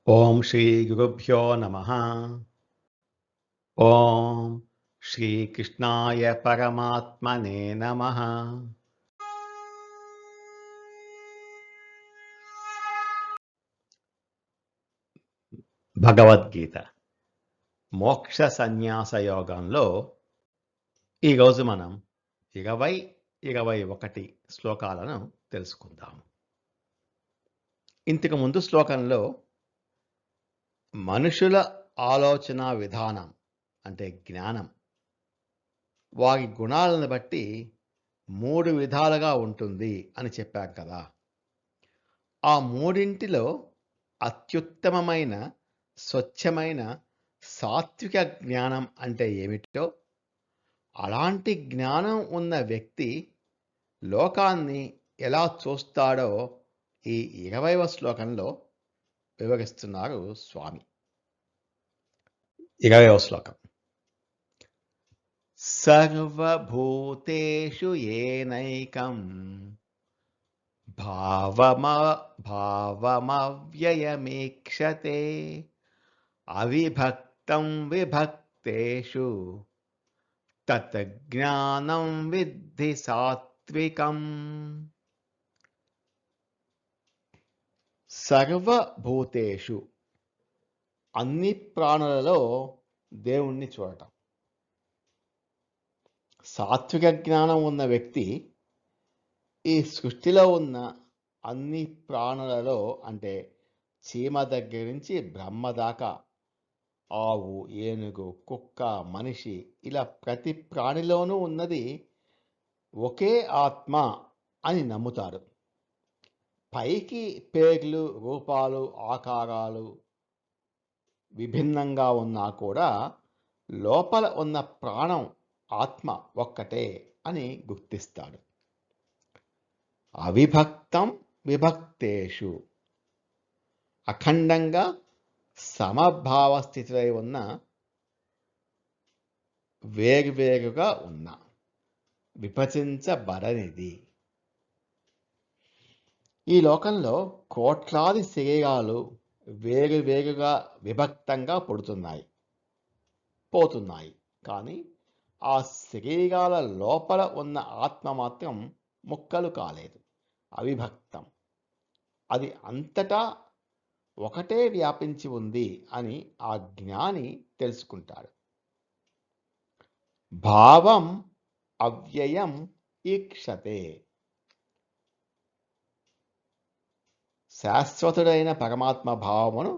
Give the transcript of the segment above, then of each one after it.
ఓం శ్రీ గురుభ్యో నమః. ఓం శ్రీకృష్ణాయ పరమాత్మనే నమః. భగవద్గీత మోక్ష సన్యాస యోగంలో ఈరోజు మనం 21 శ్లోకాలను తెలుసుకుందాము. ఇంతకు ముందు శ్లోకంలో మనుషుల ఆలోచన విధానం అంటే జ్ఞానం వారి గుణాలను బట్టి 3 విధాలుగా ఉంటుంది అని చెప్పాం కదా. ఆ మూడింటిలో అత్యుత్తమమైన స్వచ్ఛమైన సాత్విక జ్ఞానం అంటే ఏమిటో, అలాంటి జ్ఞానం ఉన్న వ్యక్తి లోకాన్ని ఎలా చూస్తాడో ఈ 20వ శ్లోకంలో వివరిస్తున్నారు స్వామి. 20వ శ్లోకం. సర్వభూతేషు ఏనైకం భావమవ్యయమీక్షతే అవిభక్తం విభక్తేషు తత్ జ్ఞానం విద్ధి సాత్వికం. సర్వభూతేషు అన్ని ప్రాణులలో దేవుణ్ణి చూడటం. సాత్విక జ్ఞానం ఉన్న వ్యక్తి ఈ సృష్టిలో ఉన్న అన్ని ప్రాణులలో అంటే చీమ దగ్గర నుంచి బ్రహ్మ దాకా, ఆవు, ఏనుగు, కుక్క, మనిషి ఇలా ప్రతి ప్రాణిలోనూ ఉన్నది ఒకే ఆత్మ అని నమ్ముతారు. పైకి పేర్లు, రూపాలు, ఆకారాలు విభిన్నంగా ఉన్నా కూడా లోపల ఉన్న ప్రాణం ఆత్మ ఒక్కటే అని గుర్తిస్తాడు. అవిభక్తం విభక్తేషు అఖండంగా సమభావ స్థితిలో ఉన్న వేరువేరుగా ఉన్న విభజించబడనిది. ఈ లోకంలో కోట్లాది శరీరాలు వేరువేరుగా విభక్తంగా పుడుతున్నాయి, పోతున్నాయి. కానీ ఆ శరీరాల లోపల ఉన్న ఆత్మ మాత్రం ముక్కలు కాలేదు, అవిభక్తం. అది అంతటా ఒకటే వ్యాపించి ఉంది అని ఆ జ్ఞాని తెలుసుకుంటాడు. భావం అవ్యయం ఈక్షతే. శాశ్వతుడైన పరమాత్మ భావమును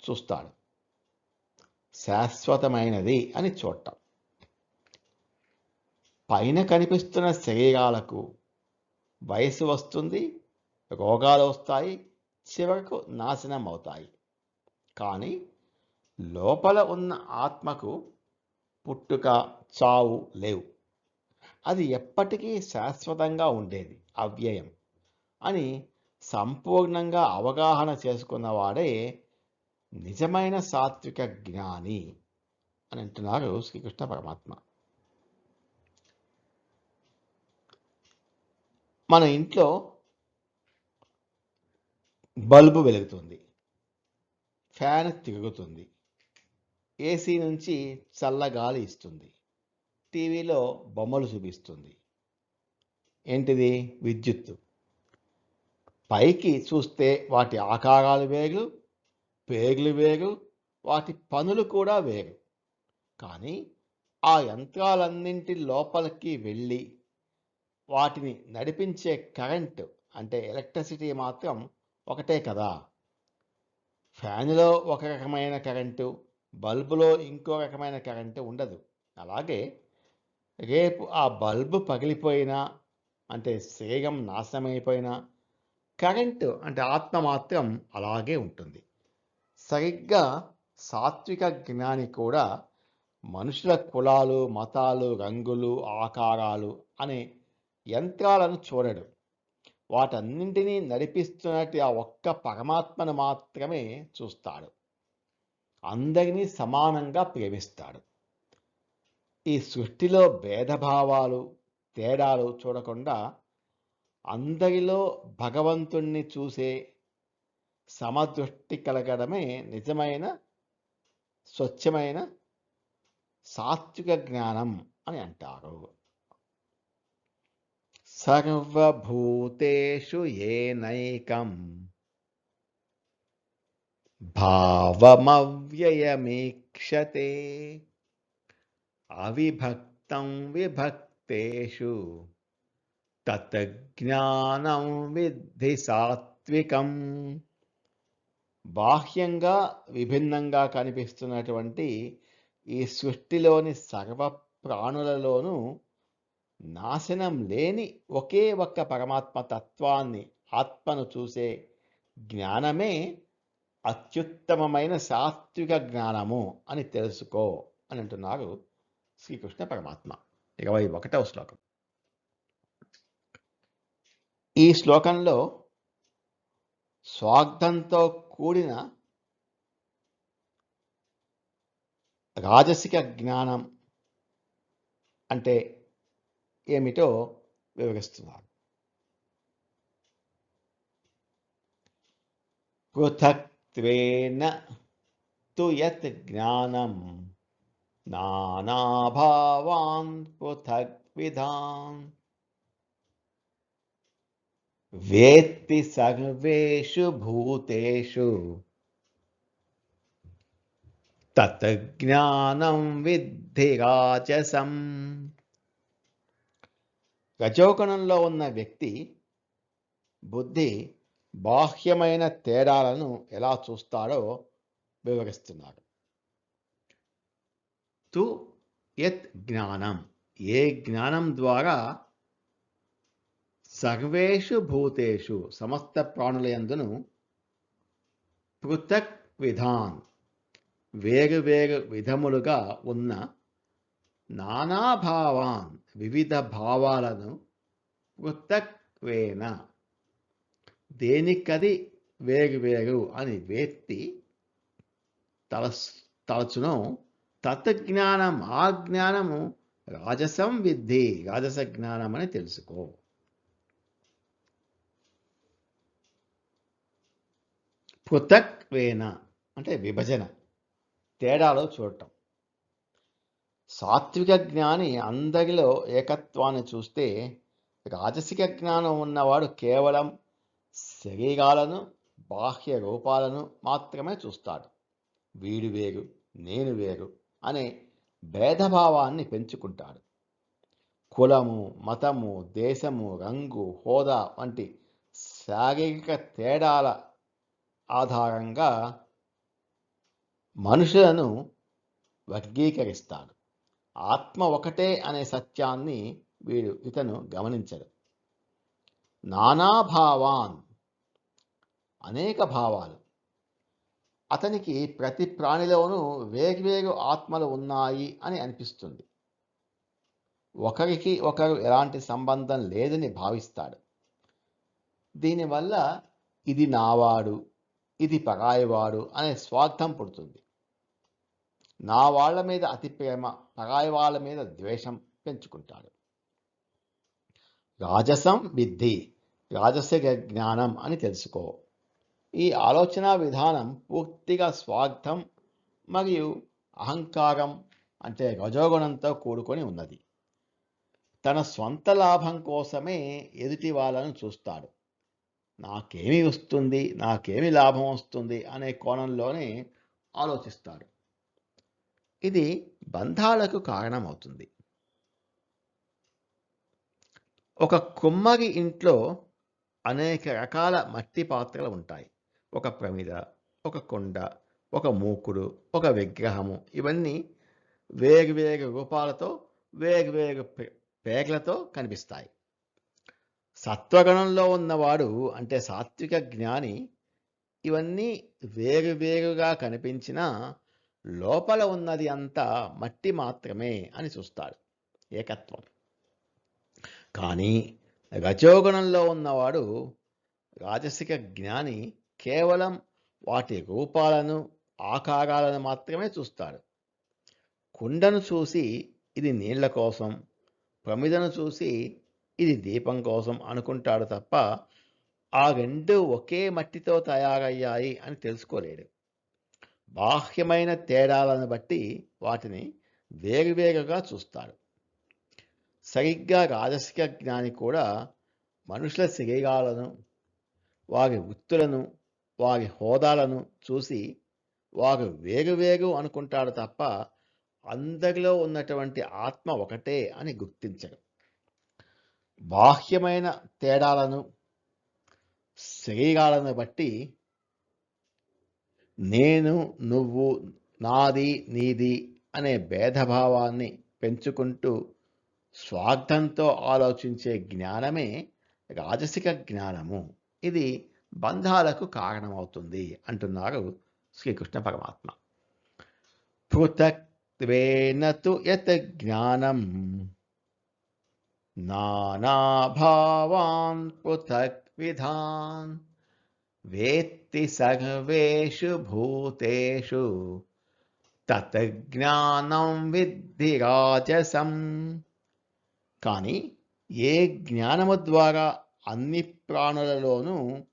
చూస్తాడు. శాశ్వతమైనది అని చూడటం. పైన కనిపిస్తున్న శరీరాలకు వయసు వస్తుంది, రోగాలు వస్తాయి, చివరకు నాశనం అవుతాయి. కానీ లోపల ఉన్న ఆత్మకు పుట్టుక, చావు లేవు. అది ఎప్పటికీ శాశ్వతంగా ఉండేది, అవ్యయం అని సంపూర్ణంగా అవగాహన చేసుకున్నవాడే నిజమైన సాత్విక జ్ఞాని అని అంటున్నారు శ్రీకృష్ణ పరమాత్మ. మన ఇంట్లో బల్బు వెలుగుతుంది, ఫ్యాన్ తిరుగుతుంది, ఏసీ నుంచి చల్లగాలి ఇస్తుంది, టీవీలో బొమ్మలు చూపిస్తుంది. ఏంటిది? విద్యుత్తు. పైకి చూస్తే వాటి ఆకారాలు వేరు, పేర్లు వేరు, వాటి పనులు కూడా వేరు. కానీ ఆ యంత్రాలన్నింటి లోపలికి వెళ్ళి వాటిని నడిపించే కరెంటు అంటే ఎలక్ట్రిసిటీ మాత్రం ఒకటే కదా. ఫ్యాన్లో ఒక రకమైన కరెంటు, బల్బులో ఇంకో రకమైన కరెంటు ఉండదు. అలాగే రేపు ఆ బల్బు పగిలిపోయినా అంటే శరీరం నాశనమైపోయినా కరెంటు అంటే ఆత్మ మాత్రం అలాగే ఉంటుంది. సరిగ్గా సాత్విక జ్ఞాని కూడా మనుషుల కులాలు, మతాలు, రంగులు, ఆకారాలు అనే యంత్రాలను చూడడు. వాటన్నింటినీ నడిపిస్తున్నట్టు ఆ ఒక్క పరమాత్మను మాత్రమే చూస్తాడు. అందరినీ సమానంగా ప్రేమిస్తాడు. ఈ సృష్టిలో భేదభావాలు, తేడాలు చూడకుండా అందరిలో భగవంతుణ్ణి చూసే సమదృష్టి కలగడమే నిజమైన స్వచ్ఛమైన సాత్విక జ్ఞానం అని అంటారు. సర్వభూతేషు ఏనైకం భావమవ్యయమీక్షతే అవిభక్తం విభక్తేషు తత్ జ్ఞానం విద్ధి సాత్వికం. బాహ్యంగా విభిన్నంగా కనిపిస్తున్నటువంటి ఈ సృష్టిలోని సర్వ ప్రాణులలోనూ నాశనం లేని ఒకే ఒక్క పరమాత్మ తత్వాన్ని, ఆత్మను చూసే జ్ఞానమే అత్యుత్తమమైన సాత్విక జ్ఞానము అని తెలుసుకో అని అంటున్నారు శ్రీకృష్ణ పరమాత్మ. 21వ శ్లోకం. ఈ శ్లోకంలో స్వార్థంతో కూడిన రాజసిక జ్ఞానం అంటే ఏమిటో వివరిస్తున్నారు. పృథక్త్వేన తు యత్ జ్ఞానం నానాభావాన్ పృథగ్విధాన్ వేత్తి సర్వేషు భూతేషు తత్ జ్ఞానం విద్ధి రాజసం. రజోగుణంలో ఉన్న వ్యక్తి బుద్ధి బాహ్యమైన తేడాలను ఎలా చూస్తాడో వివరిస్తున్నారు. తు యత్ జ్ఞానం, ఏ జ్ఞానం ద్వారా సర్వేషు భూతేషు, సమస్త ప్రాణులయందును పృథక్ విధాన్, వేరు వేరు విధములుగా ఉన్న నానాభావాన్, వివిధ భావాలను పృథక్వేన, దేనికది వేరు వేరు అని వేత్తి తలచునో తత్ జ్ఞానం, ఆ జ్ఞానము రాజసం విద్ధి, రాజస జ్ఞానం అని తెలుసుకో. పృథక్వేన అంటే విభజన, తేడాలో చూడటం. సాత్విక జ్ఞాని అందరిలో ఏకత్వాన్ని చూస్తే, రాజసిక జ్ఞానం ఉన్నవాడు కేవలం శరీరాలను, బాహ్య రూపాలను మాత్రమే చూస్తాడు. వీడు వేరు, నేను వేరు అనే భేదభావాన్ని పెంచుకుంటాడు. కులము, మతము, దేశము, రంగు, హోదా వంటి శారీరక తేడాల ఆధారంగా మనుషులను వర్గీకరిస్తాడు. ఆత్మ ఒకటే అనే సత్యాన్ని ఇతను గమనించడు. నానాభావాన్, అనేక భావాలు. అతనికి ప్రతి ప్రాణిలోనూ వేర్వేరు ఆత్మలు ఉన్నాయి అని అనిపిస్తుంది. ఒకరికి ఒకరు ఎలాంటి సంబంధం లేదని భావిస్తాడు. దీనివల్ల ఇది నావాడు, ఇది పరాయివాడు అనే స్వార్థం పుడుతుంది. నా వాళ్ళ మీద అతి ప్రేమ, పరాయి వాళ్ళ మీద ద్వేషం పెంచుకుంటాడు. రాజసం విద్ధి, రాజసిక జ్ఞానం అని తెలుసుకో. ఈ ఆలోచన విధానం పూర్తిగా స్వార్థం మరియు అహంకారం అంటే రజోగుణంతో కూడుకొని ఉన్నది. తన స్వంత లాభం కోసమే ఎదుటి వాళ్ళను చూస్తాడు. నాకేమి వస్తుంది, నాకేమి లాభం వస్తుంది అనే కోణంలోనే ఆలోచిస్తాడు. ఇది బంధాలకు కారణమవుతుంది. ఒక కుమ్మరి ఇంట్లో అనేక రకాల మట్టి పాత్రలు ఉంటాయి. ఒక ప్రమిద, ఒక కుండ, ఒక మూకుడు, ఒక విగ్రహము. ఇవన్నీ వేరువేరు రూపాలతో, వేరువేరు పేర్లతో కనిపిస్తాయి. సత్వగుణంలో ఉన్నవాడు అంటే సాత్విక జ్ఞాని ఇవన్నీ వేరువేరుగా కనిపించినా లోపల ఉన్నది అంతా మట్టి మాత్రమే అని చూస్తాడు, ఏకత్వం. కానీ రజోగుణంలో ఉన్నవాడు, రాజసిక జ్ఞాని, కేవలం వాటి రూపాలను, ఆకారాలను మాత్రమే చూస్తాడు. కుండను చూసి ఇది నీళ్ల కోసం, ప్రమిదను చూసి ఇది దీపం కోసం అనుకుంటాడు తప్ప ఆ రెండు ఒకే మట్టితో తయారయ్యాయి అని తెలుసుకోలేడు. బాహ్యమైన తేడాలను బట్టి వాటిని వేరువేరుగా చూస్తాడు. సరిగ్గా రాజసిక జ్ఞాని కూడా మనుషుల శరీరాలను, వారి వృత్తులను, వారి హోదాలను చూసి వారు వేరువేరు అనుకుంటాడు తప్ప అందరిలో ఉన్నటువంటి ఆత్మ ఒకటే అని గుర్తించడు. బాహ్యమైన తేడాలను, శరీరాలను బట్టి నేను, నువ్వు, నాది, నీది అనే భేదభావాన్ని పెంచుకుంటూ స్వార్థంతో ఆలోచించే జ్ఞానమే రాజసిక జ్ఞానము. ఇది బంధాలకు కారణమవుతుంది అంటున్నారు శ్రీకృష్ణ పరమాత్మ. పృథక్త్వేన తు యత్ జ్ఞానం నానాభావాన్ పృథక్ విధాన్ వేత్తి సర్వేషు భూతేషు తత్ జ్ఞానం విద్ధి రాజసం. కానీ ఏ జ్ఞానము ద్వారా అన్ని ప్రాణులలోనూ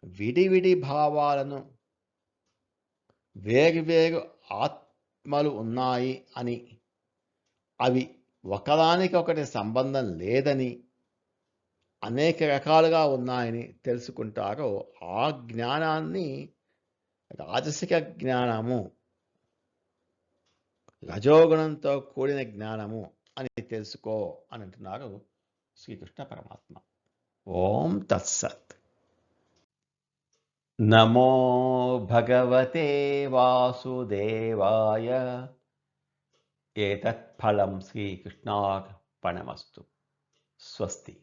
విడివిడి భావాలను, వేరువేరు ఆత్మలు ఉన్నాయి అని, అవి ఒకదానికొకటి సంబంధం లేదని, అనేక రకాలుగా ఉన్నాయని తెలుసుకుంటారో ఆ జ్ఞానాన్ని రాజసిక జ్ఞానము, రజోగుణంతో కూడిన జ్ఞానము అని తెలుసుకో అని అంటున్నారు శ్రీకృష్ణ పరమాత్మ. ఓం తత్సత్. నమో భగవతే వాసుదేవాయ. ఏతత్ ఫలం శ్రీకృష్ణార్పణమస్తు. స్వస్తి.